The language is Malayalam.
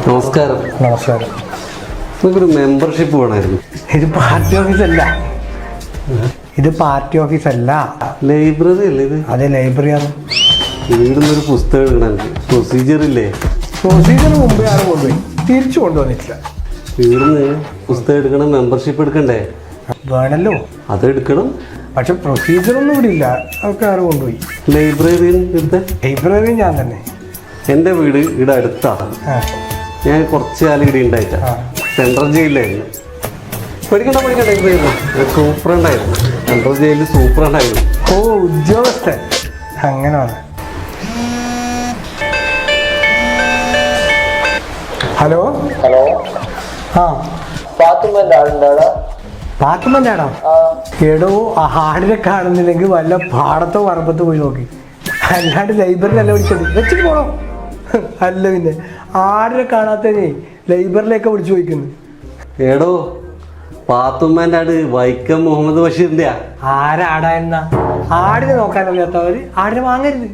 നമസ്കാരം. നമസ്കാരം. നമുക്കൊരു മെമ്പർഷിപ്പ് വേണമായിരുന്നു. ഇത് പാർട്ടി ഓഫീസല്ല. ഇത് പാർട്ടി ഓഫീസല്ല, ലൈബ്രറി അല്ലേ ഇത്? അതെ, ലൈബ്രറിയാണ്. വീടുന്നൊരു പുസ്തകം എടുക്കണം. പ്രൊസീജിയർ ഇല്ലേ? പ്രൊസീജിയർ മുമ്പേ ആരും കൊണ്ടുപോയി, തിരിച്ചു കൊണ്ടുവന്നിട്ടില്ല. വീടുന്ന് പുസ്തകം എടുക്കണം, മെമ്പർഷിപ്പ് എടുക്കണ്ടേ? വേണല്ലോ, അതെടുക്കണം. പക്ഷെ പ്രൊസീജിയർ ഒന്നും ഇവിടെ ഇല്ല, അതൊക്കെ ആരും കൊണ്ടുപോയി. ലൈബ്രറിയിൽ എടുത്ത ലൈബ്രറി ഞാൻ തന്നെ. എൻ്റെ വീട് ഇവിടെ അടുത്താണ്. ഞാൻ കുറച്ച് കാലം ഇവിടെ ഉണ്ടായിട്ട സെൻട്രൽ ജയിലിലായിരുന്നു. പഠിക്കണ്ട സൂപ്രണ്ടായിരുന്നു. സെൻട്രൽ ജയിലിൽ സൂപ്രണ്ടായിരുന്നു. ഓ, ഉദ്യോഗസ്ഥൻ. അങ്ങനെ വന്ന. ഹലോ ഹലോ, ആ പാത്തുമ്മന്റെ ആളുണ്ടാടാ? പാത്തുമ്മൻ്റെ ആടാ? എടോ, ആടിനെ കാണുന്നില്ലെങ്കിൽ വല്ല പാടത്തോ പറമ്പത്തോ പോയി നോക്കി, അല്ലാണ്ട് ലൈബ്രറിയിലല്ല വിളിച്ചത്. വെച്ചിട്ട് പോണോ? അല്ല പിന്നെ ആടിനെ കാണാത്തതിനെ ലൈബ്രറിയിലേക്ക് വിളിച്ചു ചോദിക്കുന്നു. ഏടോ, പാത്തുമ്മേൻ്റെ ആട് വൈക്കം മുഹമ്മദ് ബഷീറിൻ്റെ. ആരാടാ? എന്നാ ആടിനെ നോക്കാനറിയാത്തവര് ആടിനെ വാങ്ങരുത്.